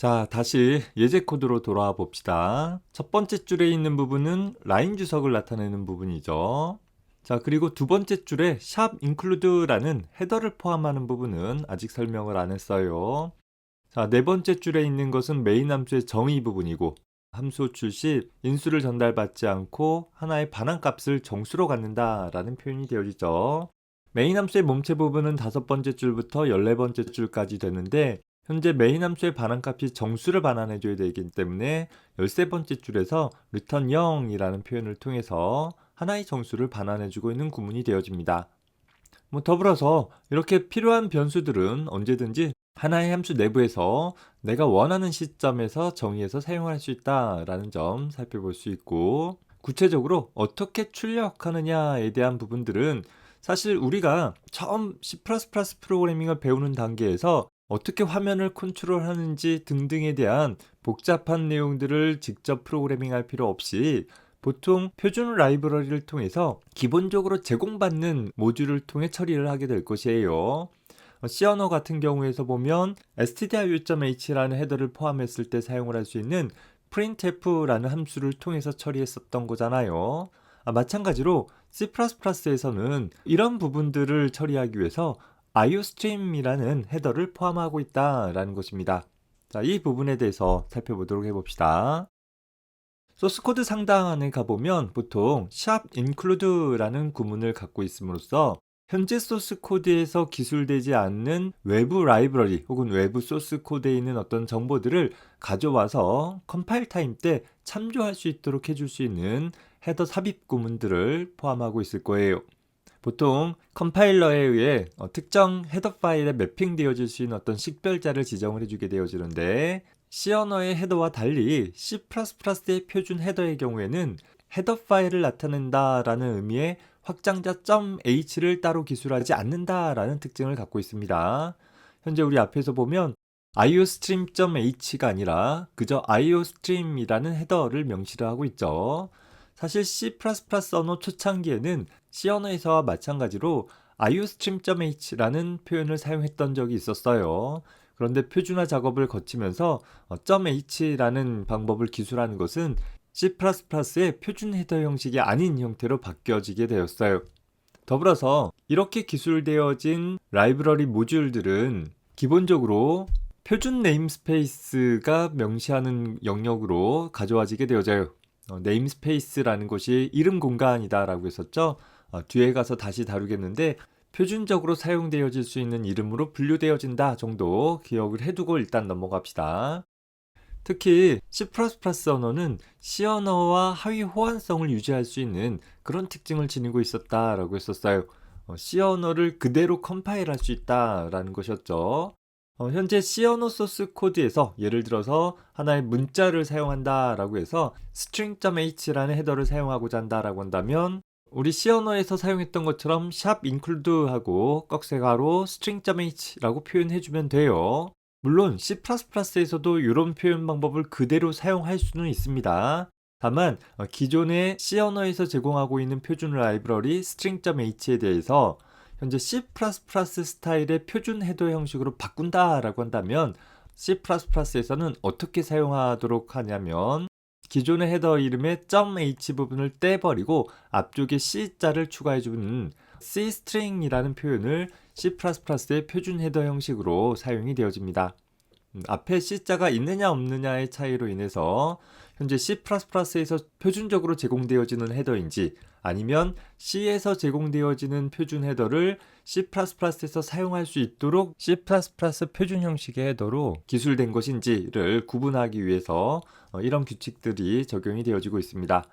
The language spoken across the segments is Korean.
자, 다시 예제 코드로 돌아와 봅시다. 첫 번째 줄에 있는 부분은 라인 주석을 나타내는 부분이죠. 자, 그리고 두 번째 줄에 샵 include라는 헤더를 포함하는 부분은 아직 설명을 안 했어요. 자, 네 번째 줄에 있는 것은 메인 함수의 정의 부분이고, 함수 호출 시 인수를 전달받지 않고 하나의 반환값을 정수로 갖는다라는 표현이 되어지죠. 메인 함수의 몸체 부분은 다섯 번째 줄부터 14번째 줄까지 되는데, 현재 메인 함수의 반환값이 정수를 반환해줘야 되기 때문에 13번째 줄에서 return 0이라는 표현을 통해서 하나의 정수를 반환해주고 있는 구문이 되어집니다. 더불어서 이렇게 필요한 변수들은 언제든지 하나의 함수 내부에서 내가 원하는 시점에서 정의해서 사용할 수 있다라는 점 살펴볼 수 있고, 구체적으로 어떻게 출력하느냐에 대한 부분들은 사실 우리가 처음 C++ 프로그래밍을 배우는 단계에서 어떻게 화면을 컨트롤하는지 등등에 대한 복잡한 내용들을 직접 프로그래밍할 필요 없이 보통 표준 라이브러리를 통해서 기본적으로 제공받는 모듈을 통해 처리를 하게 될 것이에요. C 언어 같은 경우에서 보면 stdio.h라는 헤더를 포함했을 때 사용을 할 수 있는 printf라는 함수를 통해서 처리했었던 거잖아요. 마찬가지로 C++에서는 이런 부분들을 처리하기 위해서 iostream이라는 헤더를 포함하고 있다라는 것입니다. 자, 이 부분에 대해서 살펴보도록 해봅시다. 소스코드 상단에 가보면 보통 샵 include라는 구문을 갖고 있음으로써 현재 소스코드에서 기술되지 않는 외부 라이브러리 혹은 외부 소스코드에 있는 어떤 정보들을 가져와서 컴파일 타임 때 참조할 수 있도록 해줄 수 있는 헤더 삽입 구문들을 포함하고 있을 거예요. 보통 컴파일러에 의해 특정 헤더 파일에 매핑되어질 수 있는 어떤 식별자를 지정을 해주게 되어지는데, C 언어의 헤더와 달리 C++의 표준 헤더의 경우에는 헤더 파일을 나타낸다라는 의미의 확장자 .h를 따로 기술하지 않는다라는 특징을 갖고 있습니다. 현재 우리 앞에서 보면 iostream.h가 아니라 그저 iostream이라는 헤더를 명시를 하고 있죠. 사실 C++ 언어 초창기에는 C 언어에서와 마찬가지로 iostream.h라는 표현을 사용했던 적이 있었어요. 그런데 표준화 작업을 거치면서 .h라는 방법을 기술하는 것은 C++의 표준 헤더 형식이 아닌 형태로 바뀌어지게 되었어요. 더불어서 이렇게 기술되어진 라이브러리 모듈들은 기본적으로 표준 네임스페이스가 명시하는 영역으로 가져와지게 되어져요. 네임스페이스라는 것이 이름 공간이다 라고 했었죠. 뒤에 가서 다시 다루겠는데, 표준적으로 사용되어질 수 있는 이름으로 분류되어진다 정도 기억을 해두고 일단 넘어갑시다. 특히 C++ 언어는 C 언어와 하위 호환성을 유지할 수 있는 그런 특징을 지니고 있었다라고 했었어요. C 언어를 그대로 컴파일할 수 있다라는 것이었죠. 현재 C 언어 소스 코드에서 예를 들어서 하나의 문자를 사용한다라고 해서 string.h라는 헤더를 사용하고자 한다라고 한다면, 우리 C 언어에서 사용했던 것처럼 샵 include하고 꺽쇠가로 string.h라고 표현해주면 돼요. 물론 C++에서도 이런 표현 방법을 그대로 사용할 수는 있습니다. 다만 기존의 C 언어에서 제공하고 있는 표준 라이브러리 string.h에 대해서 현재 C++ 스타일의 표준 헤더 형식으로 바꾼다라고 한다면, C++에서는 어떻게 사용하도록 하냐면 기존의 헤더 이름의 .h 부분을 떼버리고 앞쪽에 C자를 추가해주는 Cstring이라는 표현을 C++의 표준 헤더 형식으로 사용이 되어집니다. 앞에 C자가 있느냐 없느냐의 차이로 인해서 현재 C++에서 표준적으로 제공되어지는 헤더인지 아니면 C에서 제공되어지는 표준 헤더를 C++에서 사용할 수 있도록 C++ 표준 형식의 헤더로 기술된 것인지를 구분하기 위해서 이런 규칙들이 적용이 되어지고 있습니다.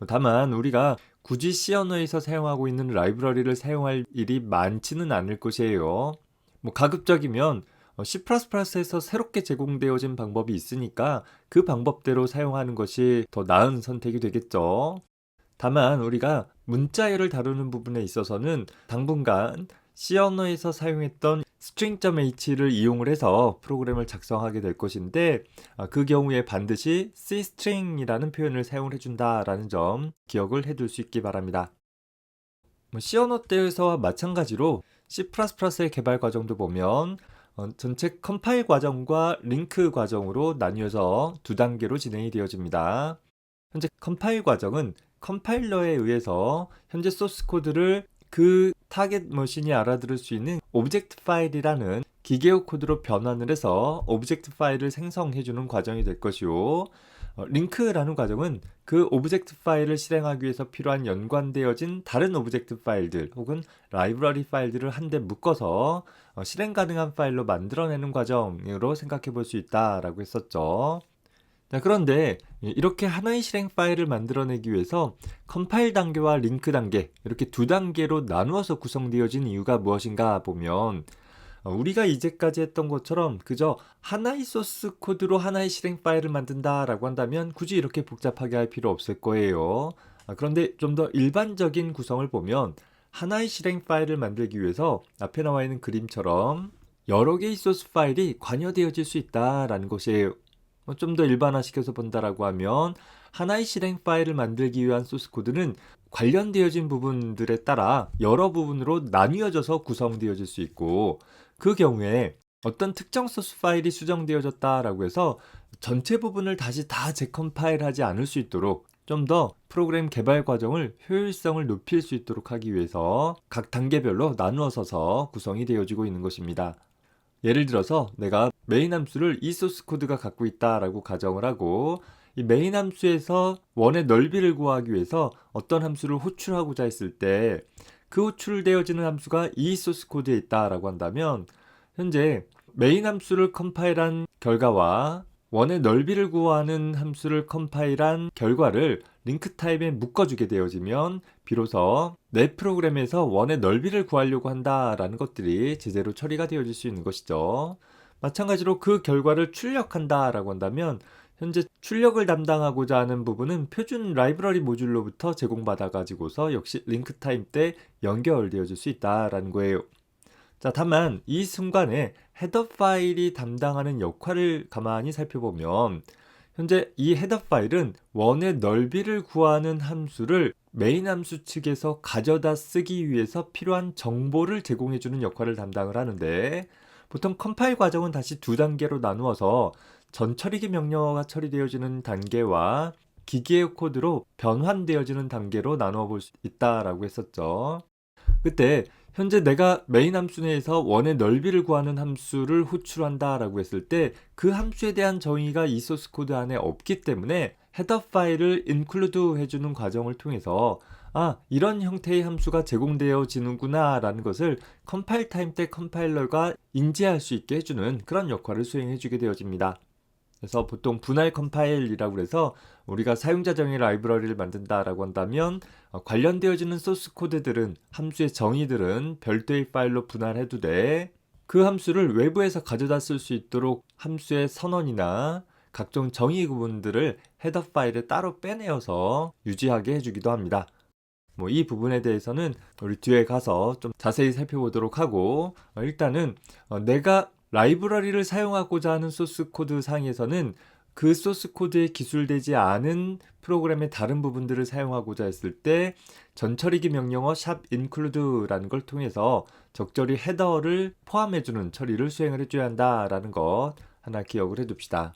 다만 우리가 굳이 C 언어에서 사용하고 있는 라이브러리를 사용할 일이 많지는 않을 것이에요. 가급적이면 C++에서 새롭게 제공되어진 방법이 있으니까 그 방법대로 사용하는 것이 더 나은 선택이 되겠죠. 다만 우리가 문자열을 다루는 부분에 있어서는 당분간 C 언어에서 사용했던 string.h를 이용을 해서 프로그램을 작성하게 될 것인데, 그 경우에 반드시 cstring이라는 표현을 사용을 해준다라는 점 기억을 해둘 수 있기 바랍니다. C 언어 때에서와 마찬가지로 C++의 개발 과정도 보면 전체 컴파일 과정과 링크 과정으로 나뉘어서 두 단계로 진행이 되어집니다. 현재 컴파일 과정은 컴파일러에 의해서 현재 소스 코드를 그 타겟 머신이 알아들을 수 있는 오브젝트 파일이라는 기계어 코드로 변환을 해서 오브젝트 파일을 생성해주는 과정이 될 것이요. 링크라는 과정은 그 오브젝트 파일을 실행하기 위해서 필요한 연관되어진 다른 오브젝트 파일들 혹은 라이브러리 파일들을 한데 묶어서 실행 가능한 파일로 만들어내는 과정으로 생각해 볼 수 있다라고 했었죠. 자, 그런데 이렇게 하나의 실행 파일을 만들어내기 위해서 컴파일 단계와 링크 단계 이렇게 두 단계로 나누어서 구성되어진 이유가 무엇인가 보면 우리가 이제까지 했던 것처럼 그저 하나의 소스 코드로 하나의 실행 파일을 만든다라고 한다면 굳이 이렇게 복잡하게 할 필요 없을 거예요. 그런데 좀 더 일반적인 구성을 보면 하나의 실행 파일을 만들기 위해서 앞에 나와 있는 그림처럼 여러 개의 소스 파일이 관여되어질 수 있다라는 것이에요. 좀 더 일반화시켜서 본다라고 하면 하나의 실행 파일을 만들기 위한 소스 코드는 관련되어진 부분들에 따라 여러 부분으로 나뉘어져서 구성되어질 수 있고 그 경우에 어떤 특정 소스 파일이 수정되어졌다라고 해서 전체 부분을 다시 다 재컴파일하지 않을 수 있도록 좀 더 프로그램 개발 과정을 효율성을 높일 수 있도록 하기 위해서 각 단계별로 나누어서 구성이 되어지고 있는 것입니다. 예를 들어서 내가 메인 함수를 이 소스 코드가 갖고 있다라고 가정을 하고 이 메인 함수에서 원의 넓이를 구하기 위해서 어떤 함수를 호출하고자 했을 때 그 호출되어지는 함수가 이 소스 코드에 있다라고 한다면 현재 메인 함수를 컴파일한 결과와 원의 넓이를 구하는 함수를 컴파일한 결과를 링크 타입에 묶어주게 되어지면 비로소 내 프로그램에서 원의 넓이를 구하려고 한다라는 것들이 제대로 처리가 되어질 수 있는 것이죠. 마찬가지로 그 결과를 출력한다라고 한다면 현재 출력을 담당하고자 하는 부분은 표준 라이브러리 모듈로부터 제공받아 가지고서 역시 링크 타입 때 연결되어질 수 있다라는 거예요. 자, 다만 이 순간에 헤더 파일이 담당하는 역할을 가만히 살펴보면 현재 이 헤더 파일은 원의 넓이를 구하는 함수를 메인 함수 측에서 가져다 쓰기 위해서 필요한 정보를 제공해주는 역할을 담당을 하는데 보통 컴파일 과정은 다시 두 단계로 나누어서 전처리기 명령어가 처리되어지는 단계와 기계의 코드로 변환되어지는 단계로 나누어 볼 수 있다라고 했었죠. 그때 현재 내가 메인 함수 내에서 원의 넓이를 구하는 함수를 호출한다라고 했을 때 그 함수에 대한 정의가 이 소스 코드 안에 없기 때문에 헤더 파일을 include 해주는 과정을 통해서 이런 형태의 함수가 제공되어지는구나 라는 것을 컴파일 타임 때 컴파일러가 인지할 수 있게 해주는 그런 역할을 수행해주게 되어집니다. 그래서 보통 분할 컴파일이라고 해서 우리가 사용자 정의 라이브러리를 만든다라고 한다면 관련되어지는 소스 코드들은 함수의 정의들은 별도의 파일로 분할해도 돼. 그 함수를 외부에서 가져다 쓸 수 있도록 함수의 선언이나 각종 정의 구분들을 헤더 파일에 따로 빼내어서 유지하게 해주기도 합니다. 이 부분에 대해서는 우리 뒤에 가서 좀 자세히 살펴보도록 하고 일단은 내가 라이브러리를 사용하고자 하는 소스 코드 상에서는 그 소스 코드에 기술되지 않은 프로그램의 다른 부분들을 사용하고자 했을 때 전처리기 명령어 include라는 걸 통해서 적절히 헤더를 포함해주는 처리를 수행을 해줘야 한다라는 것 하나 기억을 해둡시다.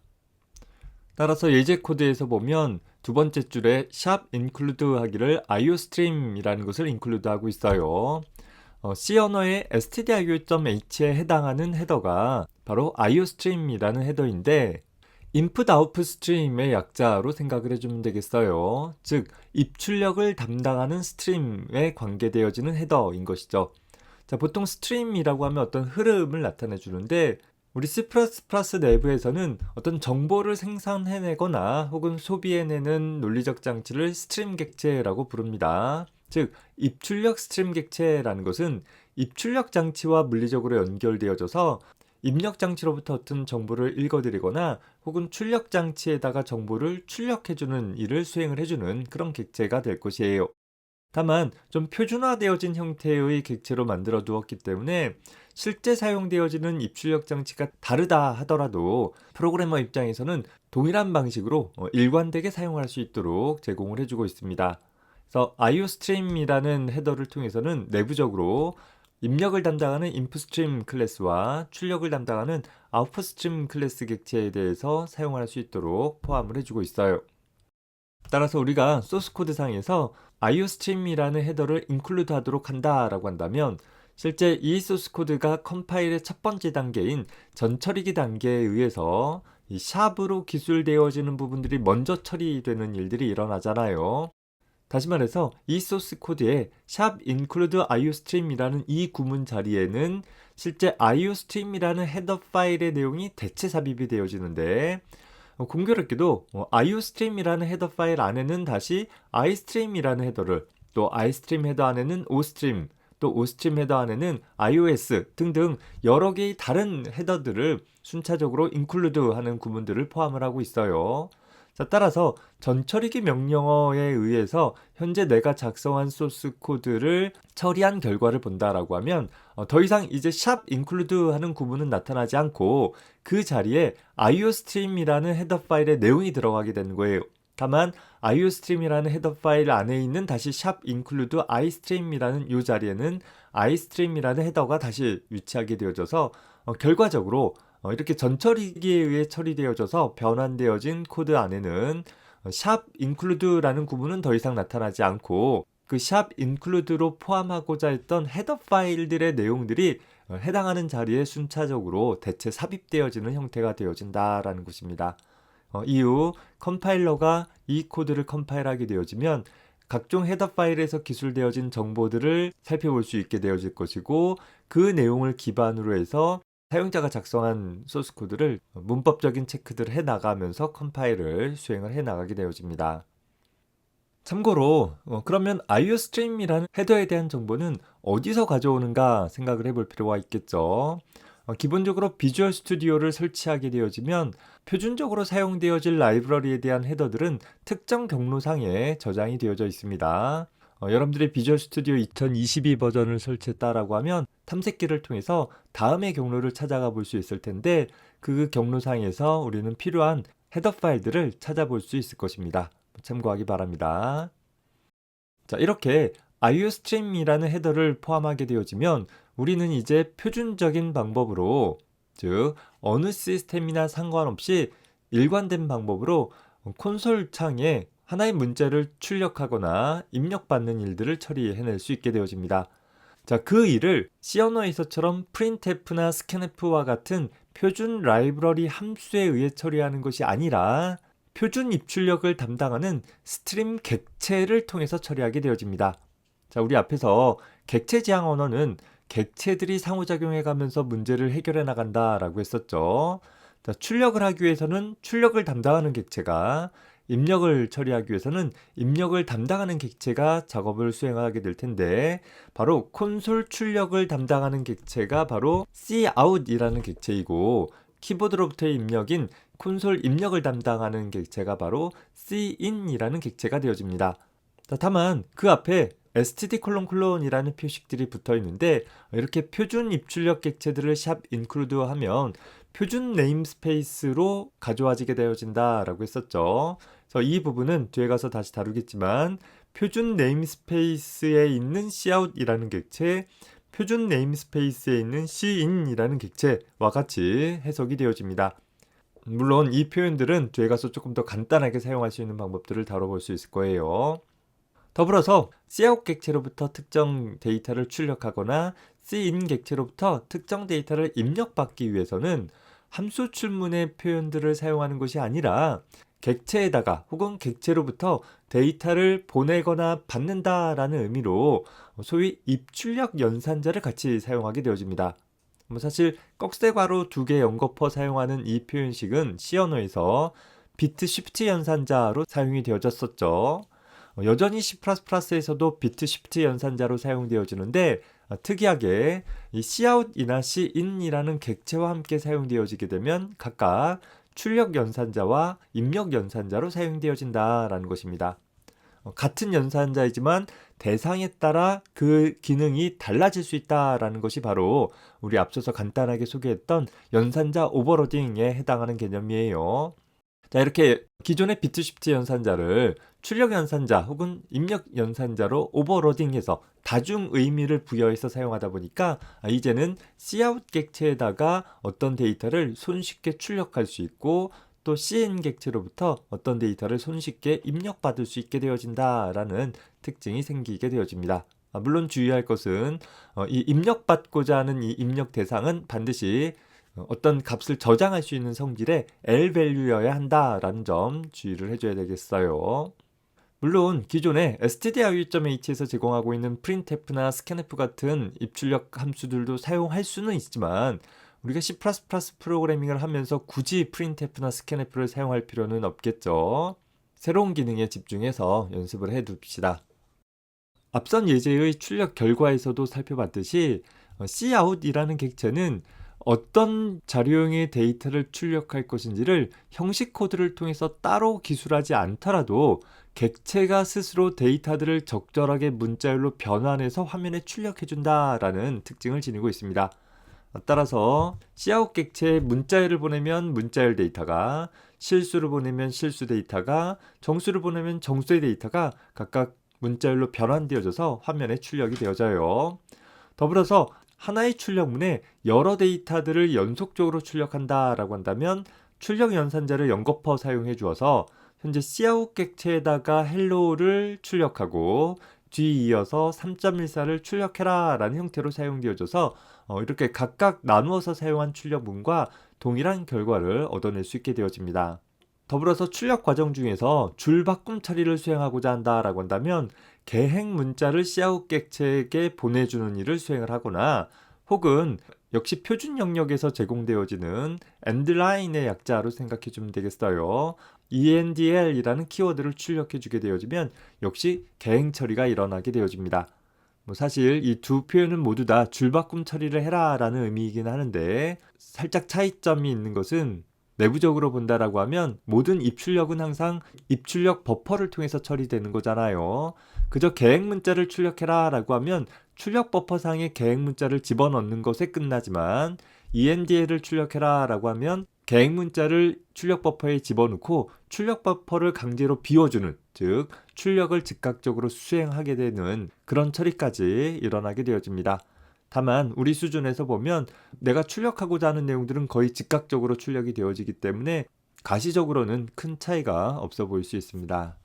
따라서 예제 코드에서 보면 두 번째 줄에 include 하기를 iostream이라는 것을 include 하고 있어요. C 언어의 stdio.h에 해당하는 헤더가 바로 iostream이라는 헤더인데 input output stream의 약자로 생각을 해주면 되겠어요. 즉 입출력을 담당하는 스트림에 관계되어지는 헤더인 것이죠. 자, 보통 스트림이라고 하면 어떤 흐름을 나타내 주는데 우리 C++ 내부에서는 어떤 정보를 생산해내거나 혹은 소비해내는 논리적 장치를 스트림 객체라고 부릅니다. 즉 입출력 스트림 객체라는 것은 입출력 장치와 물리적으로 연결되어져서 입력 장치로부터 어떤 정보를 읽어드리거나 혹은 출력 장치에다가 정보를 출력해주는 일을 수행을 해주는 그런 객체가 될 것이에요. 다만 좀 표준화되어진 형태의 객체로 만들어 두었기 때문에 실제 사용되어지는 입출력 장치가 다르다 하더라도 프로그래머 입장에서는 동일한 방식으로 일관되게 사용할 수 있도록 제공을 해주고 있습니다. 그래서 iostream이라는 헤더를 통해서는 내부적으로 입력을 담당하는 인풋스트림 클래스와 출력을 담당하는 아웃풋스트림 클래스 객체에 대해서 사용할 수 있도록 포함을 해주고 있어요. 따라서 우리가 소스 코드 상에서 iostream이라는 헤더를 인클루드 하도록 한다라고 한다면 실제 이 소스 코드가 컴파일의 첫 번째 단계인 전처리기 단계에 의해서 이 샵으로 기술되어지는 부분들이 먼저 처리되는 일들이 일어나잖아요. 다시 말해서 이 소스 코드에 샵 include iostream이라는 이 구문 자리에는 실제 iostream이라는 헤더 파일의 내용이 대체 삽입이 되어지는데 공교롭게도 iostream이라는 헤더 파일 안에는 다시 istream이라는 헤더를, 또 istream 헤더 안에는 ostream, 또 ostream 헤더 안에는 ios 등등 여러 개의 다른 헤더들을 순차적으로 include 하는 구문들을 포함을 하고 있어요. 자, 따라서 전처리기 명령어에 의해서 현재 내가 작성한 소스 코드를 처리한 결과를 본다라고 하면 더 이상 이제 샵 include 하는 구문은 나타나지 않고 그 자리에 iostream이라는 헤더 파일의 내용이 들어가게 되는 거예요. 다만 iostream이라는 헤더 파일 안에 있는 다시 샵 include istream이라는 이 자리에는 istream이라는 헤더가 다시 위치하게 되어져서 결과적으로 이렇게 전처리기에 의해 처리되어져서 변환되어진 코드 안에는 샵 include라는 구문은 더 이상 나타나지 않고 그 샵 include로 포함하고자 했던 헤더 파일들의 내용들이 해당하는 자리에 순차적으로 대체 삽입되어지는 형태가 되어진다라는 것입니다. 이후 컴파일러가 이 코드를 컴파일하게 되어지면 각종 헤더 파일에서 기술되어진 정보들을 살펴볼 수 있게 되어질 것이고 그 내용을 기반으로 해서 사용자가 작성한 소스 코드를 문법적인 체크들을 해나가면서 컴파일을 수행을 해나가게 되어집니다. 참고로 그러면 iostream이라는 헤더에 대한 정보는 어디서 가져오는가 생각을 해볼 필요가 있겠죠. 기본적으로 비주얼 스튜디오를 설치하게 되어지면 표준적으로 사용되어질 라이브러리에 대한 헤더들은 특정 경로상에 저장이 되어져 있습니다. 여러분들이 비주얼 스튜디오 2022 버전을 설치했다라고 하면 탐색기를 통해서 다음의 경로를 찾아가 볼 수 있을 텐데 그 경로상에서 우리는 필요한 헤더 파일들을 찾아볼 수 있을 것입니다. 참고하기 바랍니다. 자, 이렇게 iostream이라는 헤더를 포함하게 되어지면 우리는 이제 표준적인 방법으로, 즉 어느 시스템이나 상관없이 일관된 방법으로 콘솔 창에 하나의 문자를 출력하거나 입력받는 일들을 처리해낼 수 있게 되어집니다. 자, 그 일을 C 언어에서처럼 printf나 scanf와 같은 표준 라이브러리 함수에 의해 처리하는 것이 아니라 표준 입출력을 담당하는 스트림 객체를 통해서 처리하게 되어집니다. 자, 우리 앞에서 객체 지향 언어는 객체들이 상호작용해가면서 문제를 해결해 나간다라고 했었죠. 자, 출력을 하기 위해서는 출력을 담당하는 객체가, 입력을 처리하기 위해서는 입력을 담당하는 객체가 작업을 수행하게 될 텐데 바로 콘솔 출력을 담당하는 객체가 바로 cout이라는 객체이고 키보드로부터의 입력인 콘솔 입력을 담당하는 객체가 바로 cin이라는 객체가 되어집니다. 다만 그 앞에 std::이라는 표식들이 붙어 있는데 이렇게 표준 입출력 객체들을 샵 include 하면 표준 네임스페이스로 가져와지게 되어진다라고 했었죠. 그래서 이 부분은 뒤에 가서 다시 다루겠지만 표준 네임스페이스에 있는 cout이라는 객체, 표준 네임스페이스에 있는 cin이라는 객체와 같이 해석이 되어집니다. 물론 이 표현들은 뒤에 가서 조금 더 간단하게 사용할 수 있는 방법들을 다뤄볼 수 있을 거예요. 더불어서 cout 객체로부터 특정 데이터를 출력하거나 cin 객체로부터 특정 데이터를 입력받기 위해서는 함수 출문의 표현들을 사용하는 것이 아니라 객체에다가 혹은 객체로부터 데이터를 보내거나 받는다라는 의미로 소위 입출력 연산자를 같이 사용하게 되어집니다. 사실 꺽쇠괄호 2개 연거퍼 사용하는 이 표현식은 C 언어에서 비트 쉬프트 연산자로 사용이 되어졌었죠. 여전히 C++에서도 비트 쉬프트 연산자로 사용되어지는데 특이하게 이 cout이나 cin이라는 객체와 함께 사용되어지게 되면 각각 출력 연산자와 입력 연산자로 사용되어진다라는 것입니다. 같은 연산자이지만 대상에 따라 그 기능이 달라질 수 있다라는 것이 바로 우리 앞서서 간단하게 소개했던 연산자 오버로딩에 해당하는 개념이에요. 자, 이렇게 기존의 비트 쉬프트 연산자를 출력 연산자 혹은 입력 연산자로 오버로딩해서 다중 의미를 부여해서 사용하다 보니까 이제는 cout 객체에다가 어떤 데이터를 손쉽게 출력할 수 있고 또 cin 객체로부터 어떤 데이터를 손쉽게 입력받을 수 있게 되어진다라는 특징이 생기게 되어집니다. 물론 주의할 것은 이 입력받고자 하는 이 입력 대상은 반드시 어떤 값을 저장할 수 있는 성질의 L 밸류여야 한다라는 점 주의를 해줘야 되겠어요. 물론 기존에 stdio.h에서 제공하고 있는 printf나 scanf 같은 입출력 함수들도 사용할 수는 있지만 우리가 C++ 프로그래밍을 하면서 굳이 printf나 scanf를 사용할 필요는 없겠죠. 새로운 기능에 집중해서 연습을 해둡시다. 앞선 예제의 출력 결과에서도 살펴봤듯이 cout이라는 객체는 어떤 자료형의 데이터를 출력할 것인지를 형식 코드를 통해서 따로 기술하지 않더라도 객체가 스스로 데이터들을 적절하게 문자열로 변환해서 화면에 출력해준다라는 특징을 지니고 있습니다. 따라서 cout 객체에 문자열을 보내면 문자열 데이터가, 실수를 보내면 실수 데이터가, 정수를 보내면 정수의 데이터가 각각 문자열로 변환되어져서 화면에 출력이 되어져요. 더불어서 하나의 출력문에 여러 데이터들을 연속적으로 출력한다라고 한다면 출력 연산자를 연거퍼 사용해 주어서 현재 cout 객체에다가 hello를 출력하고 뒤이어서 3.14를 출력해라 라는 형태로 사용되어져서 이렇게 각각 나누어서 사용한 출력문과 동일한 결과를 얻어낼 수 있게 되어집니다. 더불어서 출력 과정 중에서 줄 바꿈 처리를 수행하고자 한다라고 한다면 개행 문자를 cout 객체에게 보내주는 일을 수행을 하거나 혹은 역시 표준 영역에서 제공되어지는 endline의 약자로 생각해 주면 되겠어요. endl이라는 키워드를 출력해 주게 되어지면 역시 개행 처리가 일어나게 되어집니다. 사실 이 두 표현은 모두 다 줄바꿈 처리를 해라 라는 의미이긴 하는데 살짝 차이점이 있는 것은 내부적으로 본다라고 하면 모든 입출력은 항상 입출력 버퍼를 통해서 처리되는 거잖아요. 그저 개행 문자를 출력해라 라고 하면 출력 버퍼상에 개행 문자를 집어넣는 것에 끝나지만 endl을 출력해라 라고 하면 개행 문자를 출력 버퍼에 집어넣고 출력 버퍼를 강제로 비워주는, 즉 출력을 즉각적으로 수행하게 되는 그런 처리까지 일어나게 되어집니다. 다만 우리 수준에서 보면 내가 출력하고자 하는 내용들은 거의 즉각적으로 출력이 되어지기 때문에 가시적으로는 큰 차이가 없어 보일 수 있습니다.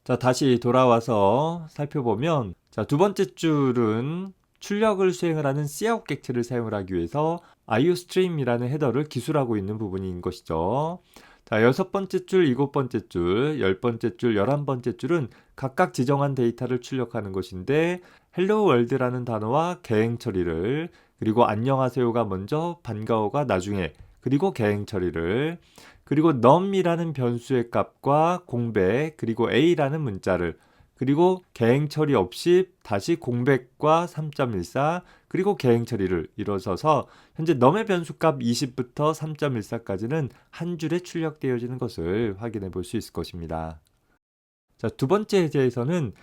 자, 다시 돌아와서 살펴보면 두 번째 줄은 출력을 수행을 하는 cout 객체를 사용을 하기 위해서 iostream이라는 헤더를 기술하고 있는 부분인 것이죠. 자, 6번째 줄, 7번째 줄, 10번째 줄, 11번째 줄은 각각 지정한 데이터를 출력하는 것인데 hello world라는 단어와 개행 처리를, 그리고 안녕하세요가 먼저, 반가워가 나중에, 그리고 개행 처리를, 그리고 num이라는 변수의 값과 공백, 그리고 a라는 문자를, 그리고 개행 처리 없이 다시 공백과 3.14, 그리고 개행 처리를 이루어져서 현재 num의 변수값 20부터 3.14까지는 한 줄에 출력되어지는 것을 확인해 볼 수 있을 것입니다. 자, 두 번째 예제에서는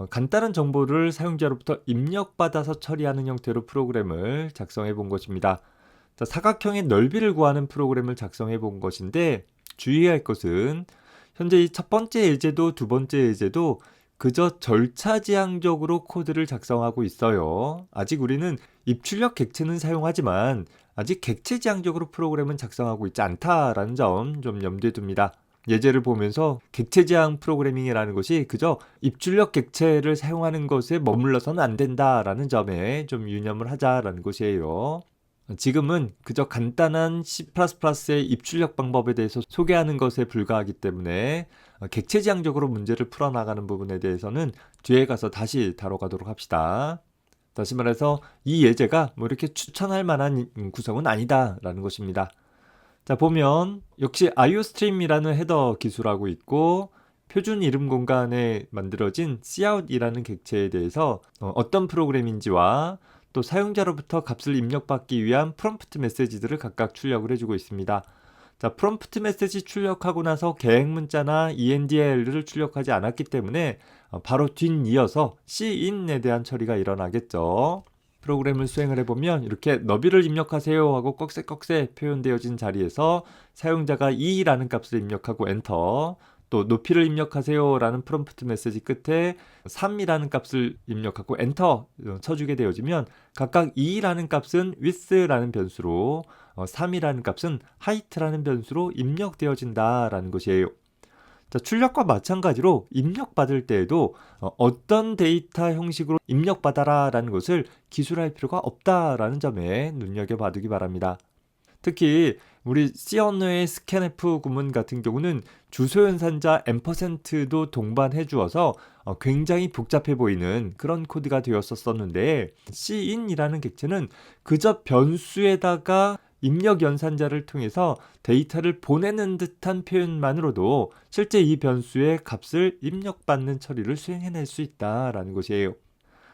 간단한 정보를 사용자로부터 입력받아서 처리하는 형태로 프로그램을 작성해 본 것입니다. 자, 사각형의 넓이를 구하는 프로그램을 작성해 본 것인데 주의할 것은 현재 이 첫 번째 예제도 두 번째 예제도 그저 절차지향적으로 코드를 작성하고 있어요. 아직 우리는 입출력 객체는 사용하지만 아직 객체지향적으로 프로그램은 작성하고 있지 않다라는 점 좀 염두에 둡니다. 예제를 보면서 객체지향 프로그래밍이라는 것이 그저 입출력 객체를 사용하는 것에 머물러서는 안 된다라는 점에 좀 유념을 하자라는 것이에요. 지금은 그저 간단한 C++의 입출력 방법에 대해서 소개하는 것에 불과하기 때문에 객체지향적으로 문제를 풀어나가는 부분에 대해서는 뒤에 가서 다시 다뤄가도록 합시다. 다시 말해서 이 예제가 이렇게 추천할 만한 구성은 아니다라는 것입니다. 자, 보면 역시 iostream이라는 헤더 기술하고 있고 표준 이름 공간에 만들어진 cout이라는 객체에 대해서 어떤 프로그램인지와 또 사용자로부터 값을 입력받기 위한 프롬프트 메시지들을 각각 출력을 해주고 있습니다. 자, 프롬프트 메시지 출력하고 나서 개행 문자나 endl을 출력하지 않았기 때문에 바로 뒷이어서 cin에 대한 처리가 일어나겠죠. 프로그램을 수행을 해보면 이렇게 너비를 입력하세요 하고 꺽쇠꺽쇠 표현되어진 자리에서 사용자가 2라는 값을 입력하고 엔터, 또 높이를 입력하세요 라는 프롬프트 메시지 끝에 3이라는 값을 입력하고 엔터 쳐주게 되어지면 각각 2라는 값은 width라는 변수로 3이라는 값은 height라는 변수로 입력되어진다라는 것이에요. 자, 출력과 마찬가지로 입력받을 때에도 어떤 데이터 형식으로 입력받아라 라는 것을 기술할 필요가 없다라는 점에 눈여겨봐두기 바랍니다. 특히 우리 C 언어의 scanf 구문 같은 경우는 주소 연산자 %도 동반해 주어서 굉장히 복잡해 보이는 그런 코드가 되었었는데, Cin이라는 객체는 그저 변수에다가 입력 연산자를 통해서 데이터를 보내는 듯한 표현만으로도 실제 이 변수의 값을 입력받는 처리를 수행해낼 수 있다라는 것이에요.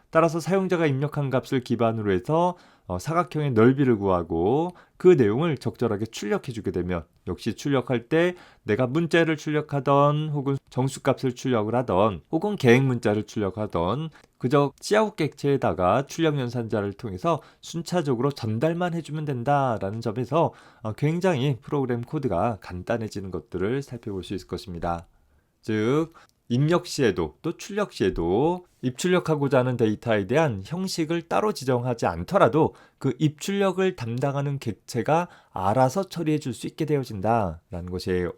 따라서 사용자가 입력한 값을 기반으로 해서 사각형의 넓이를 구하고 그 내용을 적절하게 출력해 주게 되면, 역시 출력할 때 내가 문자를 출력하던 혹은 정수값을 출력을 하던 혹은 계획 문자를 출력하던 그저 Cout 객체에다가 출력 연산자를 통해서 순차적으로 전달만 해주면 된다라는 점에서 굉장히 프로그램 코드가 간단해지는 것들을 살펴볼 수 있을 것입니다. 즉 입력 시에도 또 출력 시에도 입출력하고자 하는 데이터에 대한 형식을 따로 지정하지 않더라도 그 입출력을 담당하는 객체가 알아서 처리해 줄 수 있게 되어진다라는 것이에요.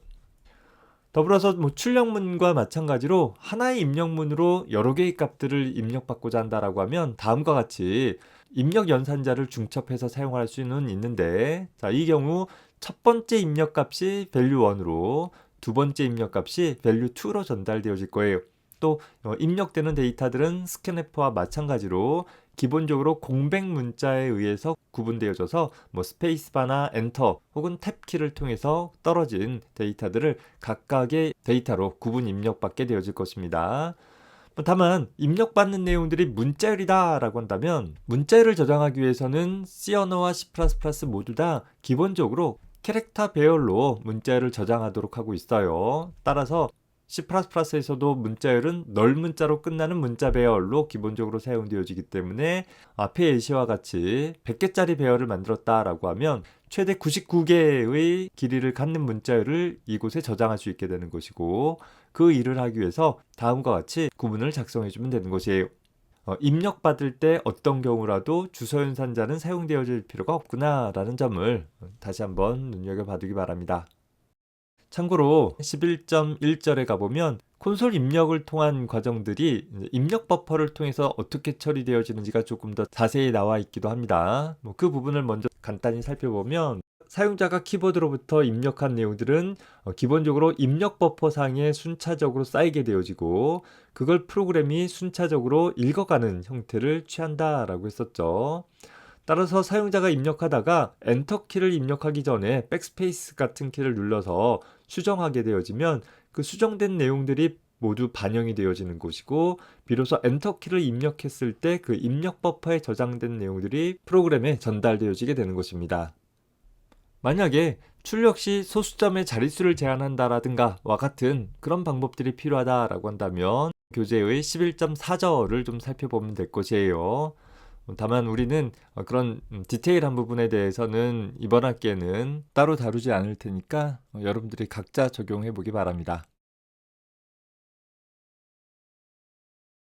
더불어서 출력문과 마찬가지로 하나의 입력문으로 여러 개의 값들을 입력받고자 한다라고 하면 다음과 같이 입력 연산자를 중첩해서 사용할 수는 있는데, 자, 이 경우 첫 번째 입력 값이 value1으로 두 번째 입력 값이 value2로 전달되어질 거예요. 또 입력되는 데이터들은 scanf와 마찬가지로 기본적으로 공백 문자에 의해서 구분되어져서 스페이스바나 엔터 혹은 탭키를 통해서 떨어진 데이터들을 각각의 데이터로 구분 입력받게 되어질 것입니다. 다만 입력받는 내용들이 문자열이다 라고 한다면, 문자열을 저장하기 위해서는 C 언어와 C++ 모두 다 기본적으로 캐릭터 배열로 문자열을 저장하도록 하고 있어요. 따라서 C++에서도 문자열은 널 문자로 끝나는 문자 배열로 기본적으로 사용되어지기 때문에 앞의 예시와 같이 100개짜리 배열을 만들었다라고 하면 최대 99개의 길이를 갖는 문자열을 이곳에 저장할 수 있게 되는 것이고, 그 일을 하기 위해서 다음과 같이 구문을 작성해 주면 되는 것이에요. 입력받을 때 어떤 경우라도 주소 연산자는 사용되어질 필요가 없구나 라는 점을 다시 한번 눈여겨봐두기 바랍니다. 참고로 11.1절에 가보면 콘솔 입력을 통한 과정들이 입력 버퍼를 통해서 어떻게 처리되어지는지가 조금 더 자세히 나와 있기도 합니다. 그 부분을 먼저 간단히 살펴보면, 사용자가 키보드로부터 입력한 내용들은 기본적으로 입력 버퍼 상에 순차적으로 쌓이게 되어지고 그걸 프로그램이 순차적으로 읽어가는 형태를 취한다라고 했었죠. 따라서 사용자가 입력하다가 엔터 키를 입력하기 전에 백스페이스 같은 키를 눌러서 수정하게 되어지면 그 수정된 내용들이 모두 반영이 되어지는 것이고, 비로소 엔터 키를 입력했을 때 그 입력 버퍼에 저장된 내용들이 프로그램에 전달되어지게 되는 것입니다. 만약에 출력 시 소수점의 자릿수를 제한한다라든가 와 같은 그런 방법들이 필요하다라고 한다면 교재의 11.4절을 좀 살펴보면 될 것이에요. 다만 우리는 그런 디테일한 부분에 대해서는 이번 학기에는 따로 다루지 않을 테니까 여러분들이 각자 적용해 보기 바랍니다.